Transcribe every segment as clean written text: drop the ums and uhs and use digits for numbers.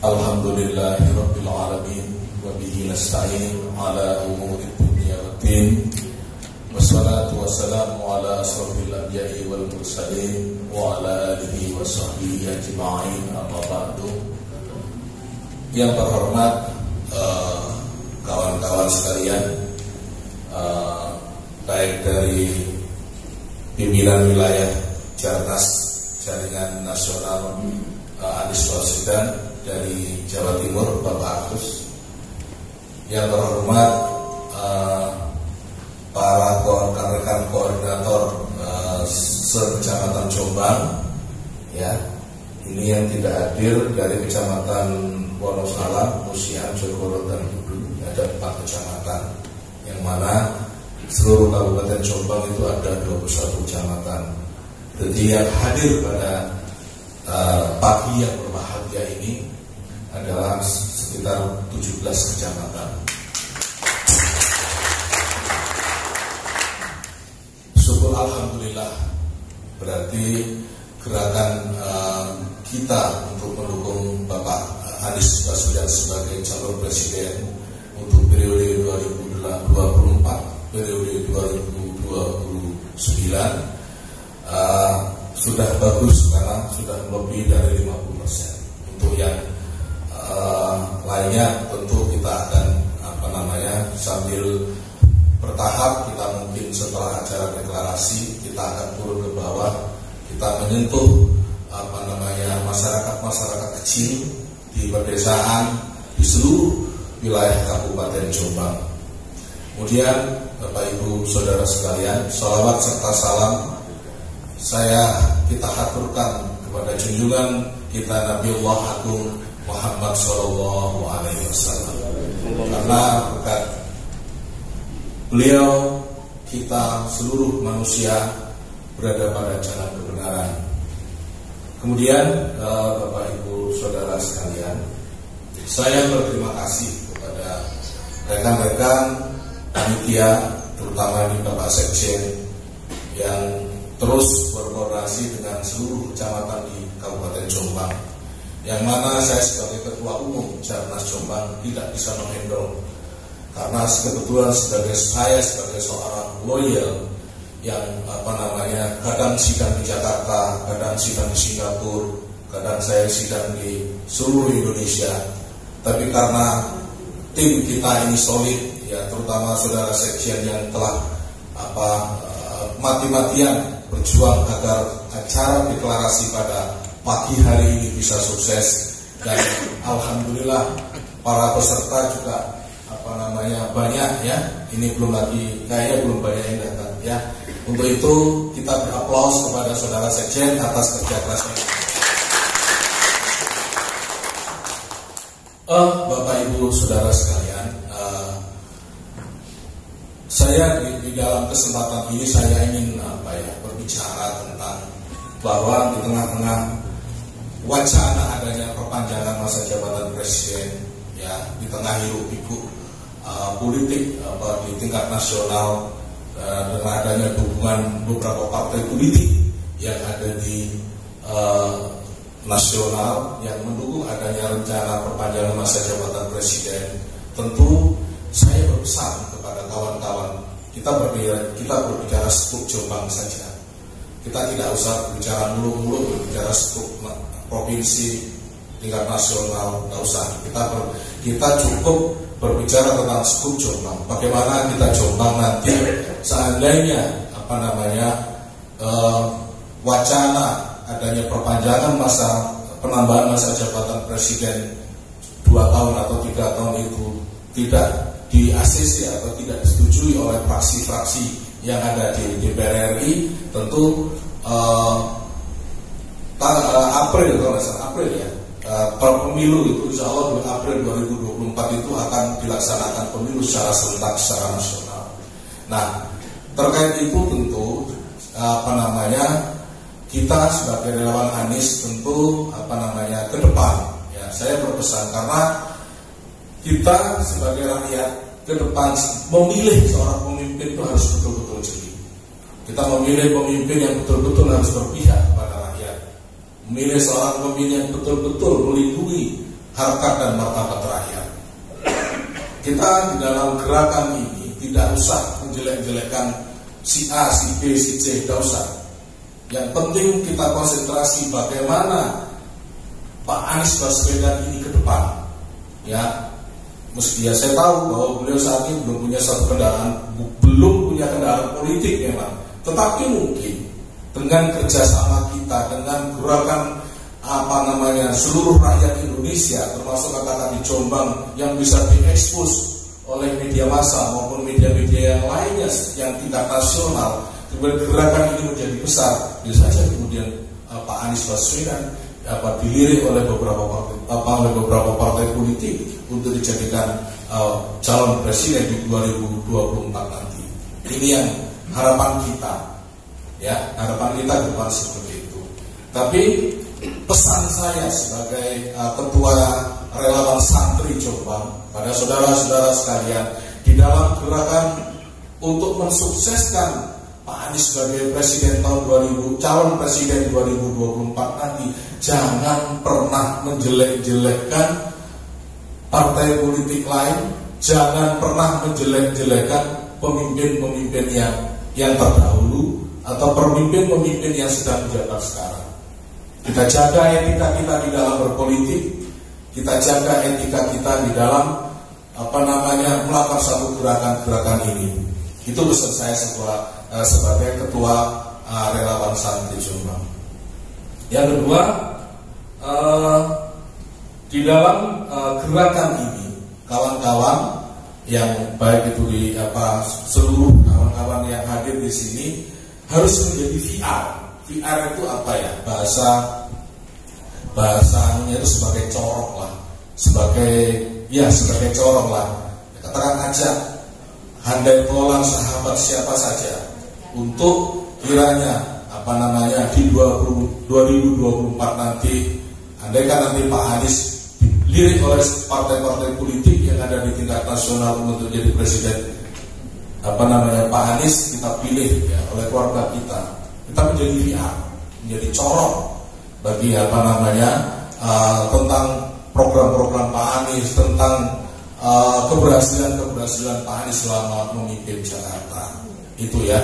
Alhamdulillahirabbil alamin wa bihi nasta'in ala umuri dunya waddin. Wassalatu wassalamu ala asrofil anbiya'i wal mursalin wa ala alihi wa sahbihi ajma'in, amma ba'du. Yang terhormat kawan-kawan sekalian, baik dari pimpinan wilayah Jarnas Jaringan Nasional Anies Baswedan dari Jawa Timur, Bapak Agus. Yang terhormat para rekan koordinator se-Kecamatan Jombang, ya, ini yang tidak hadir dari Kecamatan Wonosalam, Musian, Jogoro, dan Kudu. Ada 4 kecamatan, yang mana seluruh Kabupaten Jombang itu ada 21 kecamatan. Jadi yang hadir pada pagi yang berbahagia ini adalah sekitar 17 kecamatan. Syukur alhamdulillah, berarti gerakan kita untuk mendukung Bapak Anies Baswedan sebagai calon presiden untuk periode 2024 periode 2029 sudah bagus, karena sudah lebih dari 50%. Untuk yang lainnya tentu kita akan sambil bertahap, kita mungkin setelah acara deklarasi kita akan turun ke bawah, kita menyentuh masyarakat kecil di pedesaan di seluruh wilayah Kabupaten Jombang. Kemudian Bapak Ibu Saudara sekalian, sholawat serta salam kita haturkan kepada junjungan kita Nabiullah Agung Muhammad Sallallahu Alaihi Wasallam. Karena berkat beliau kita seluruh manusia berada pada jalan kebenaran. Kemudian Bapak Ibu Saudara sekalian, saya berterima kasih kepada rekan-rekan panitia, terutama di Bapak Sekjen yang terus berkoordinasi dengan seluruh kecamatan di Kabupaten Jombang, yang mana saya sebagai Ketua Umum Jarnas Jombang tidak bisa menghandle, karena kebetulan saya sebagai seorang loyal yang kadang sidang di Jakarta, kadang sidang di Singapura, kadang saya sidang di seluruh Indonesia. Tapi karena tim kita ini solid, ya, terutama saudara sekjen yang telah mati-matian berjuang agar acara deklarasi pada pagi hari ini bisa sukses, dan alhamdulillah para peserta juga banyak, ya. Ini kayaknya belum banyak yang datang, ya. Untuk itu kita beraplaus kepada saudara sekjen atas kerja kerasnya. Bapak Ibu Saudara sekalian, saya di dalam kesempatan ini saya ingin berbicara tentang bahwa di tengah-tengah wacana adanya perpanjangan masa jabatan presiden, ya, di tengah hiruk-pikuk politik di tingkat nasional, dengan adanya dukungan beberapa partai politik yang ada di nasional yang mendukung adanya rencana perpanjangan masa jabatan presiden, tentu saya berpesan kepada kawan-kawan, kita berbicara skup Jombang saja. Kita tidak usah berbicara mulu-mulu berbicara skup provinsi tingkat nasional, tidak usah. Kita cukup berbicara tentang skup Jombang. Bagaimana kita Jombang nanti seandainya wacana adanya perpanjangan penambahan masa jabatan presiden 2 tahun atau 3 tahun itu tidak di ACC atau tidak disetujui oleh fraksi-fraksi yang ada di DPR RI, tentu April ya, pemilu itu insya Allah April 2024 itu akan dilaksanakan pemilu secara serentak secara nasional. Nah, terkait itu tentu kita sebagai relawan Anies tentu ke depan, ya, saya berpesan, karena kita sebagai rakyat ke depan memilih seorang pemimpin itu harus betul-betul jeli. Kita memilih pemimpin yang betul-betul harus berpihak kepada rakyat, memilih seorang pemimpin yang betul-betul melindungi harkat dan martabat rakyat. Kita di dalam gerakan ini tidak usah menjelek-jelekan si A, si B, si C, tidak usah. Yang penting kita konsentrasi bagaimana Pak Anies Baswedan ini ke depan. Ya, meski ya saya tahu bahwa beliau saat ini belum punya satu kendaraan, belum punya kendaraan politik memang. Tetapi mungkin dengan kerjasama kita, dengan gerakan seluruh rakyat Indonesia, termasuk katakan di Jombang yang bisa diekspos oleh media massa maupun media-media yang lainnya yang tingkat nasional, gerakan ini menjadi besar. Bisa saja kemudian Pak Anies Baswedan dilirik oleh beberapa partai politik untuk dijadikan calon presiden di 2024 nanti. Ini yang harapan kita, ya, harapan kita ke depan seperti itu. Tapi pesan saya sebagai ketua relawan santri Jombang pada saudara-saudara sekalian di dalam gerakan untuk mensukseskan Pak Anies sebagai presiden calon presiden 2024 nanti, jangan pernah menjelek-jelekkan partai politik lain, jangan pernah menjelek-jelekkan pemimpin-pemimpin yang terdahulu atau pemimpin-pemimpin yang sedang menjabat sekarang. Kita jaga etika kita di dalam berpolitik, kita jaga etika kita di dalam melakukan satu gerakan-gerakan ini. Itu pesan saya sebagai ketua relawan santri Jombang. Yang kedua, di dalam gerakan ini, kawan-kawan yang baik itu di seluruh kawan-kawan yang hadir di sini harus menjadi VR. VR itu apa ya? Bahasanya itu sebagai corong lah, sebagai corong lah. Katakan aja, handai tolong sahabat siapa saja untuk kiranya di 2024 nanti, andaikan nanti Pak Anies dilirik oleh partai-partai politik yang ada di tingkat nasional untuk jadi presiden, Pak Anies kita pilih ya oleh keluarga kita menjadi VR, menjadi corong bagi tentang program-program Pak Anies, tentang keberhasilan Pak Anies selama memimpin Jakarta. Itu ya.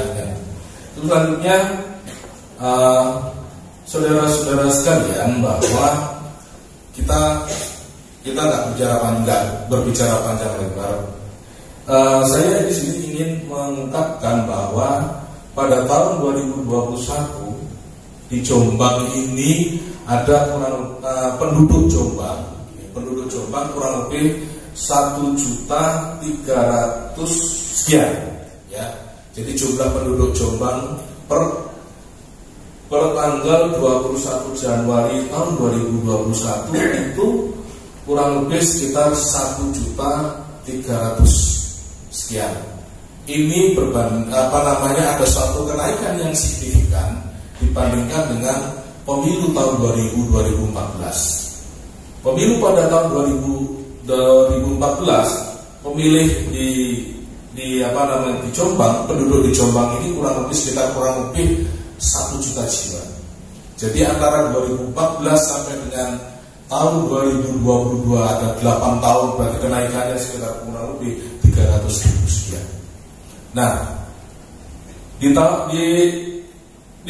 Terus selanjutnya saudara-saudara sekalian, bahwa kita nggak berbicara panjang lebar. Saya di sini ingin mengungkapkan bahwa pada tahun 2021 di Jombang ini ada penduduk Jombang kurang lebih 1.300.000 sekian, ya. Jadi jumlah penduduk Jombang per tanggal 21 Januari tahun 2021 itu kurang lebih sekitar 1.300.000 sekian. Ini ada suatu kenaikan yang signifikan dibandingkan dengan pemilu tahun 2014. Pemilu pada tahun 2014 pemilih di Jombang, penduduk di Jombang ini kurang lebih 1 juta jiwa. Jadi antara 2014 sampai dengan tahun 2022 ada 8 tahun, berarti kenaikannya sekitar kurang lebih 300.000 sekian. Nah, di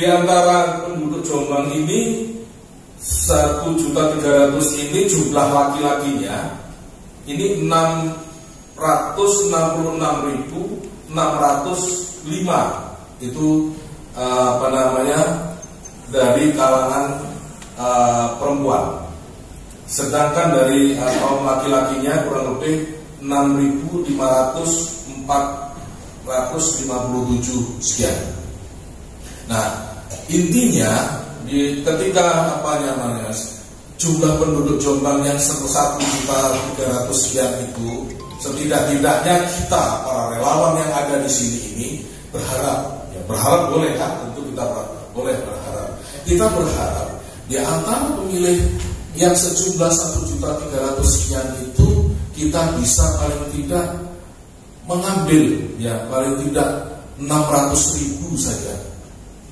antara penduduk Jombang ini 1.300.000 ini jumlah laki-lakinya ini 666.605 itu dari kalangan perempuan. Sedangkan dari kaum laki-lakinya kurang lebih 6.557 sekian. Nah, intinya ketika jumlah penduduk Jombang yang 1.300.000 sekian itu, setidak-tidaknya kita para relawan yang ada di sini ini berharap boleh kan? Tentu kita boleh berharap. Kita berharap di antara pemilih yang sejumlah 1.300.000 sekian itu, kita bisa paling tidak mengambil paling tidak 600.000 saja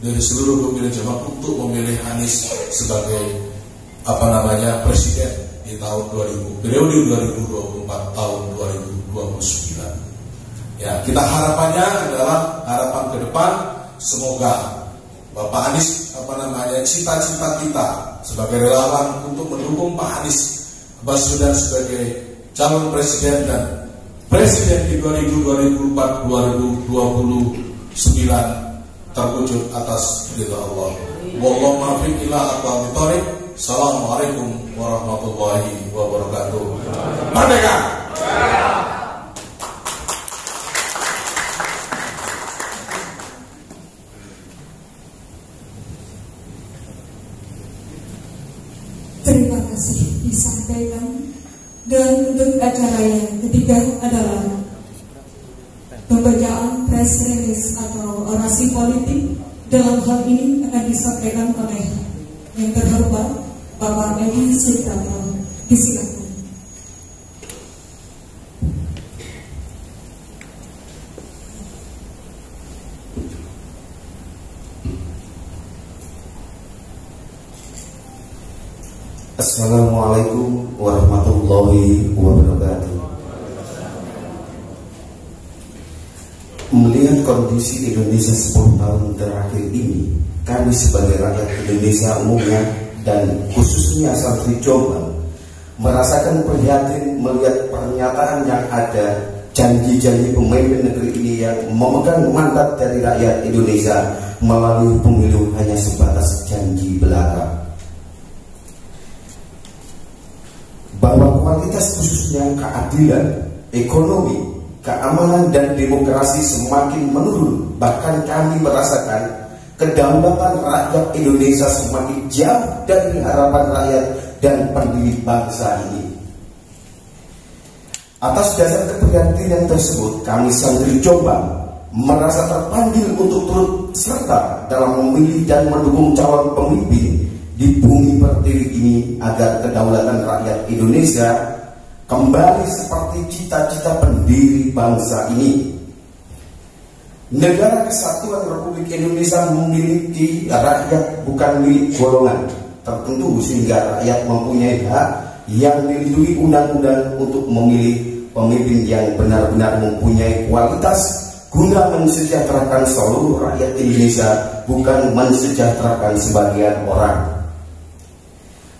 dari seluruh pemilih Jombang untuk memilih Anies sebagai presiden di di tahun periode 2024 tahun 2029. Ya, kita harapannya adalah harapan ke depan, semoga Bapak Anies cita-cita kita sebagai relawan untuk mendukung Pak Anies Baswedan sebagai calon presiden dan presiden di 2024-2029 terwujud atas ridha Allah. Wallahu muwaffiq ila aqwamit thoriq. Assalamualaikum warahmatullahi wabarakatuh. Merdeka! Terima kasih disampaikan. Dan untuk acara yang ketiga adalah pembacaan press release atau orasi politik. Dalam hal ini akan disampaikan oleh yang terhormat Bapak Edi Suprapto. Disilakan. Assalamualaikum warahmatullahi wabarakatuh. Melihat kondisi Indonesia 10 tahun terakhir ini, kami sebagai rakyat Indonesia umumnya dan khususnya santri Jombang merasakan prihatin melihat pernyataan yang ada, janji-janji pemimpin negeri ini yang memegang mandat dari rakyat Indonesia melalui pemilu hanya sebatas janji belaka. Bahwa kualitas khususnya keadilan, ekonomi, keamanan dan demokrasi semakin menurun. Bahkan kami merasakan kedaulatan rakyat Indonesia semakin jauh dari harapan rakyat dan pendiri bangsa ini. Atas dasar keprihatinan tersebut, kami santri Jombang merasa terpanggil untuk turut serta dalam memilih dan mendukung calon pemimpin di bumi pertiwi ini agar kedaulatan rakyat Indonesia kembali seperti cita-cita pendiri bangsa ini. Negara Kesatuan Republik Indonesia memiliki rakyat, bukan milik golongan tertentu, sehingga rakyat mempunyai hak yang dilindungi undang-undang untuk memilih pemimpin yang benar-benar mempunyai kualitas guna mensejahterakan seluruh rakyat Indonesia, bukan mensejahterakan sebagian orang.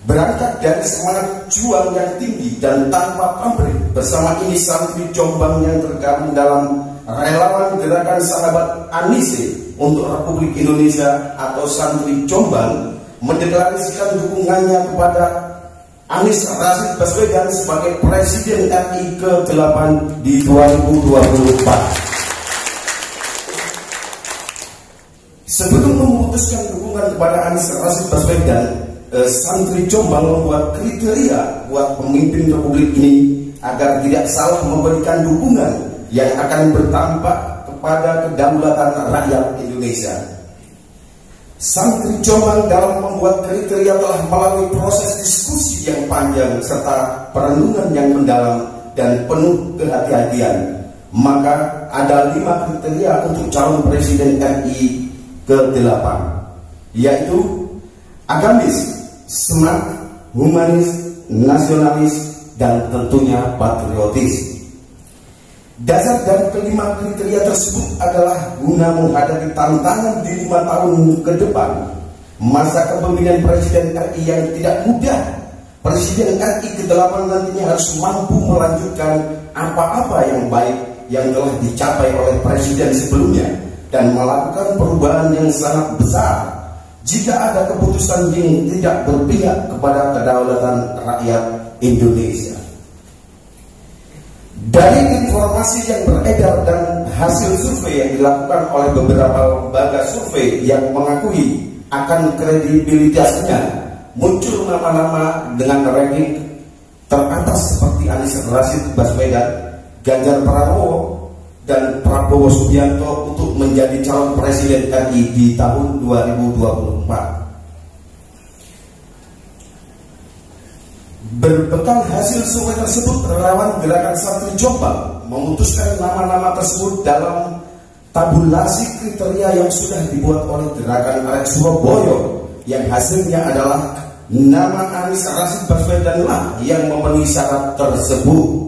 Berangkat dari semangat juang yang tinggi dan tanpa pamrih, bersama ini santri Jombang yang tergabung dalam relawan gerakan sahabat Anise untuk Republik Indonesia atau santri Jombang mendeklarasikan dukungannya kepada Anies Rashid Baswedan sebagai Presiden RI ke-8 di 2024. Sebelum memutuskan dukungan kepada Anies Rashid Baswedan, santri Jombang membuat kriteria buat pemimpin Republik ini agar tidak salah memberikan dukungan yang akan berdampak kepada kedaulatan rakyat Indonesia. Santri Jombang dalam membuat kriteria telah melalui proses diskusi yang panjang serta perenungan yang mendalam dan penuh kehati-hatian. Maka ada 5 kriteria untuk calon Presiden RI ke-8, yaitu agamis, smart, humanis, nasionalis, dan tentunya patriotis. Dasar dari kelima kriteria tersebut adalah guna menghadapi tantangan di 5 tahun ke depan, masa kepemimpinan Presiden RI yang tidak mudah. Presiden RI ke-8 nantinya harus mampu melanjutkan apa-apa yang baik yang telah dicapai oleh presiden sebelumnya dan melakukan perubahan yang sangat besar jika ada keputusan yang tidak berpihak kepada kedaulatan rakyat Indonesia. Dari informasi yang beredar dan hasil survei yang dilakukan oleh beberapa lembaga survei yang mengakui akan kredibilitasnya, muncul nama-nama dengan ranking teratas seperti Anies Rashid Baswedan, Ganjar Pranowo, dan Prabowo Subianto untuk menjadi calon Presiden RI di tahun 2024. Berbekal hasil survei tersebut, relawan gerakan santri Jombang memutuskan nama-nama tersebut dalam tabulasi kriteria yang sudah dibuat oleh gerakan Arek Surabaya, yang hasilnya adalah nama Anies Rashid Baswedanlah yang memenuhi syarat tersebut.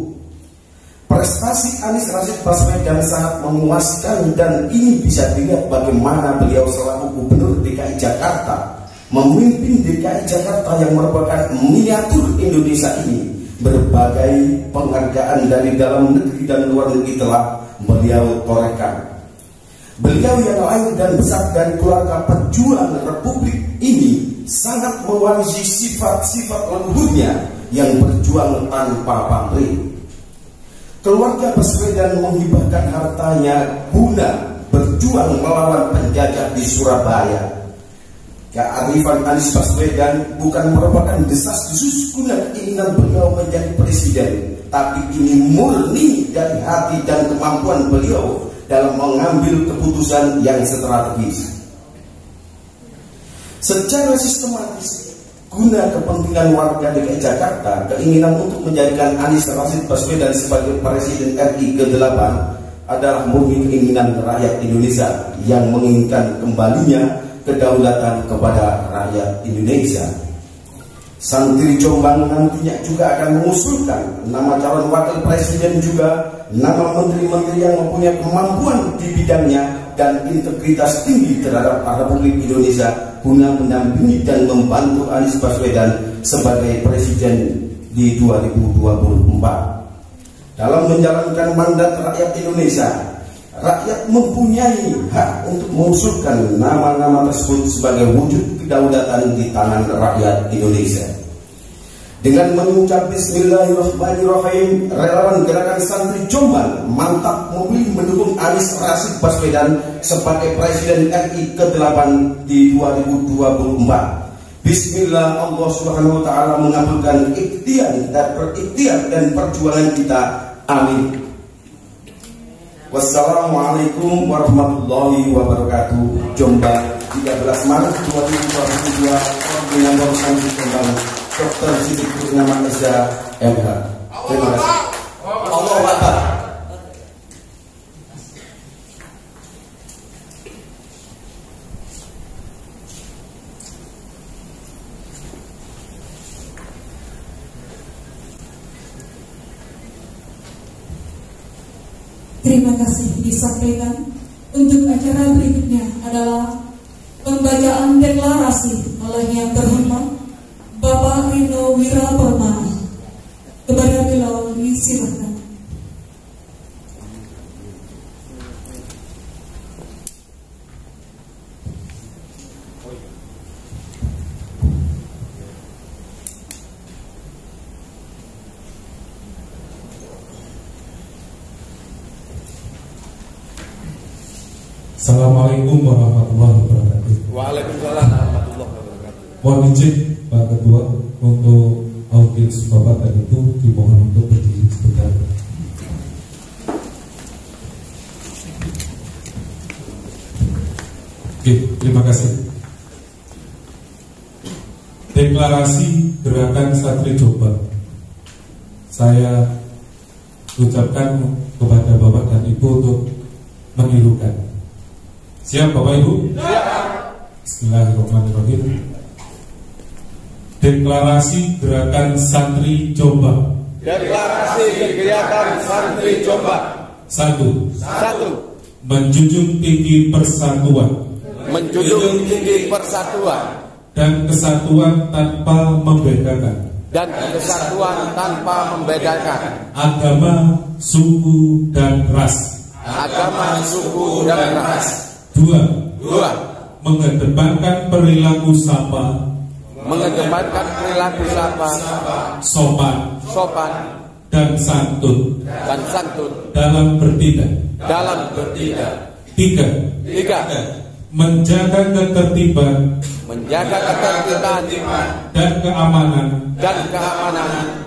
Prestasi Anies Rashid Baswedan sangat memuaskan dan ini bisa dilihat bagaimana beliau selaku Gubernur DKI Jakarta memimpin DKI Jakarta yang merupakan miniatur Indonesia ini. Berbagai penghargaan dari dalam negeri dan luar negeri telah beliau torehkan. Beliau yang lahir dan besar dari keluarga pejuang Republik ini sangat mewarisi sifat-sifat leluhurnya yang berjuang tanpa pamrih. Keluarga Baswedan menghibahkan hartanya guna berjuang melawan penjajah di Surabaya. Kearifan Anies Baswedan bukan merupakan desas-desus guna keinginan beliau menjadi presiden, tapi ini murni dari hati dan kemampuan beliau dalam mengambil keputusan yang strategis. Secara sistematis, guna kepentingan warga DKI Jakarta, keinginan untuk menjadikan Anies Rashid Baswedan sebagai Presiden RI ke-8 adalah murni keinginan rakyat Indonesia yang menginginkan kembalinya kedaulatan kepada rakyat Indonesia. Santri Jombang nantinya juga akan mengusulkan nama calon wakil presiden juga nama menteri-menteri yang mempunyai kemampuan di bidangnya dan integritas tinggi terhadap Republik Indonesia guna mendampingi dan membantu Anies Baswedan sebagai presiden di 2024. Dalam menjalankan mandat rakyat Indonesia, rakyat mempunyai hak untuk mengusulkan nama-nama tersebut sebagai wujud kedaulatan di tangan rakyat Indonesia. Dengan mengucap Bismillahirrahmanirrahim, relawan Gerakan Santri Jombang mantap memilih mendukung Anies Rashid Baswedan sebagai Presiden RI ke-8 di 2024. Bismillah, Allah Subhanahu wa Ta'ala mengabulkan ikhtiar dan perjuangan kita. Amin. Wassalamualaikum warahmatullahi wabarakatuh. Jombang, 13 Maret 2022, Koordinator Santri Jombang, Dr. Siddiq Purnama Eza, MH. Terima kasih. Allahu Akbar. Terima kasih disampaikan. Untuk acara berikutnya adalah pembacaan deklarasi oleh yang terhormat Bapak Rino Wirapermana. Kepada beliau disilakan. Assalamualaikum warahmatullahi wabarakatuh. Waalaikumsalam warahmatullahi wabarakatuh. Mohon izin Pak Ketua untuk audiens Bapak tadi itu dimohon untuk berdiri sebentar. Oke, terima kasih. Deklarasi Gerakan Santri Jombang. Saya ucapkan kepada Bapak dan Ibu untuk menirukan. Siap Bapak Ibu? Siap. Bismillahirrahmanirrahim. Deklarasi Gerakan Santri Jombang. Deklarasi Gerakan Santri Jombang. 1. Menjunjung tinggi persatuan. Menjunjung tinggi persatuan dan kesatuan tanpa membedakan. dan kesatuan tanpa membedakan Agama, suku, dan ras. agama, suku, dan ras. 2. 2. Mengedepankan perilaku sapa, Mengedepankan perilaku sapa, sopan, dan santun dalam bertindak. 3. 3. Menjaga ketertiban dan keamanan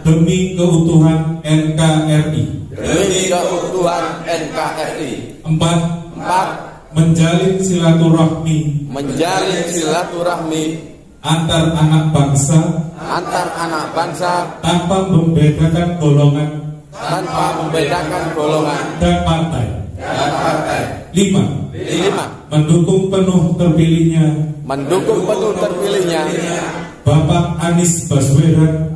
demi keutuhan NKRI. 4. Menjalin silaturahmi antar anak bangsa tanpa membedakan golongan dan partai. 5. Mendukung penuh terpilihnya mendukung penuh terpilihnya Bapak Anies Baswedan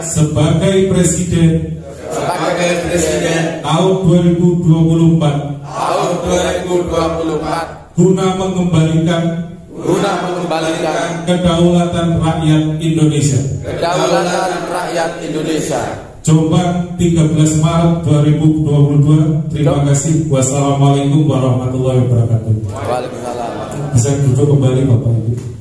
sebagai Presiden tahun 2024 guna mengembalikan kedaulatan rakyat Indonesia. Jombang 13 Maret 2022. Terima kasih. Wassalamualaikum warahmatullahi wabarakatuh. Waalaikumsalam. Bisa duduk kembali Bapak Ibu.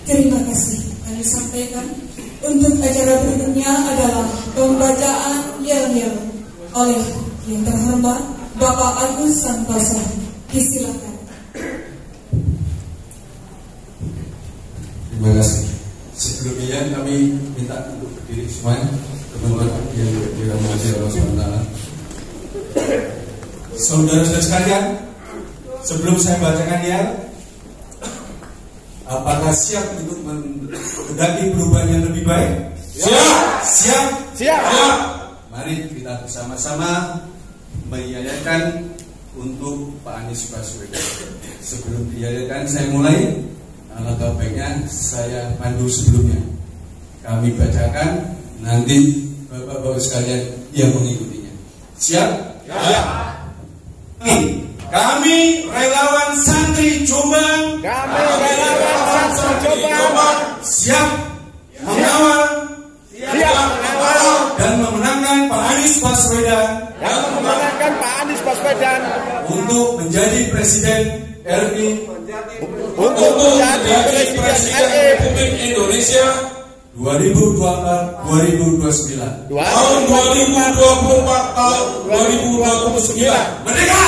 Terima kasih. Kami sampaikan untuk acara berikutnya adalah pembacaan yel-yel oleh yang terhormat Bapak Agus Santoso. Disilakan. Terima kasih. Sebelumnya kami minta untuk berdiri semuanya, teman-teman yang dirahmati Allah SWT. Saudara-saudara sekalian, sebelum saya bacakan yel, apakah siap untuk mendaki perubahan yang lebih baik? Siap. Mari kita bersama-sama menyanyikan untuk Pak Anies Baswedan. Sebelum diyanyikan saya mulai, alangkah baiknya saya pandu sebelumnya. Kami bacakan, nanti Bapak-Bapak sekalian yang mengikutinya. Siap? Kami relawan santri Jombang. Siap mengawal dan memenangkan Pak Anies Baswedan untuk menjadi Presiden RI Republik Indonesia 2024-2029. Tahun 2024-2029. Merdeka!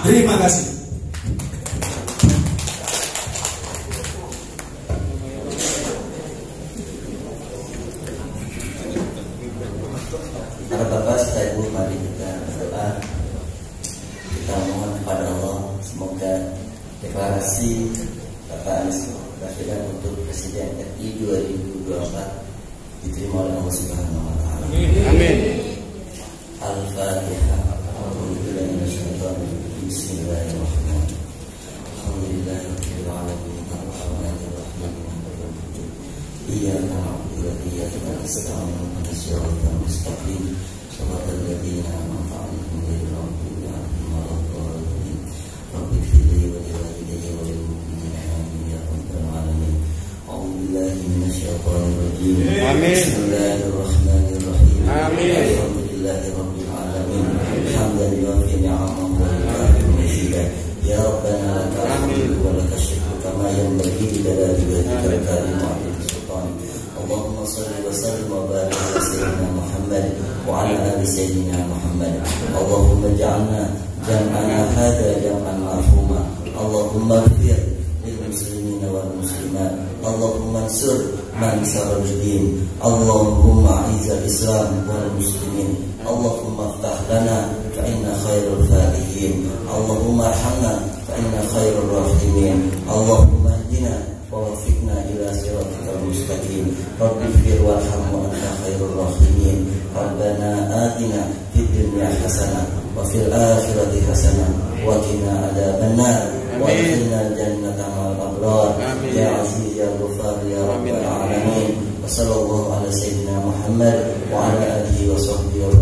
Terima kasih. Para Bapak, Ibu, mari kita berdoa. Kita mohon kepada Allah semoga deklarasi Bapak Anies Baswedan untuk Presiden RI 2024 diterima oleh Allah Subhanahu wa Ta'ala. Amin. Al-Fatihah. Bismillahirrahmanirrahim. Alhamdulillahirabbil alamin. Arrahmanirrahim. Iyyaka na'budu wa iyyaka nasta'in. Ihdinas siratal mustaqim. Shiratal ladzina an'amta 'alaihim ghairil maghdubi 'alaihim waladdallin. Rabbi ighfirli wa li walidayya wa lil mu'minina amin ya rabbal alamin. A'udzu billahi minasy syaithanir rajim. Amin. Bismillahirrahmanirrahim. Amin. Alhamdulillahirabbil alamin. Hamdan yuwaffi ni'amahu wa yukafi mazidah. Ya Rabbana lakal hamdu wa lakal syukru kama yanbaghi li jalali wajhikal karim wa 'azimi sultanik. Allahumma shalli wa sallim wa barik ala sayyidina Muhammad wa ala ali sayyidina Muhammad. Allahumma ja'alna jam'ana hadha jam'an marhuma. Allahumma ighfir lil muslimina wal muslimat. Allahumma ansur man nasara ad-din. Allahumma a'izz al-islam wal muslimin. Allahumma iftah lana fa inna khairal fatihin. Allahumma arhamna fa inna khairar rahimin. Allahumma ihdina wa wafiqna ila siratikal mustaqim. Rabbi ighfir warham wa anta khairur rahimin. Rabbana atina fid dunya hasanah wa fil akhirati hasanah wa qina adzabannar wa adkhilna jannata ma'al abrar. Ya aziz ya ghafar ya rabbal alamin. Wa sallallahu ala sayyidina Muhammad wa ala alihi wa sahbihi wa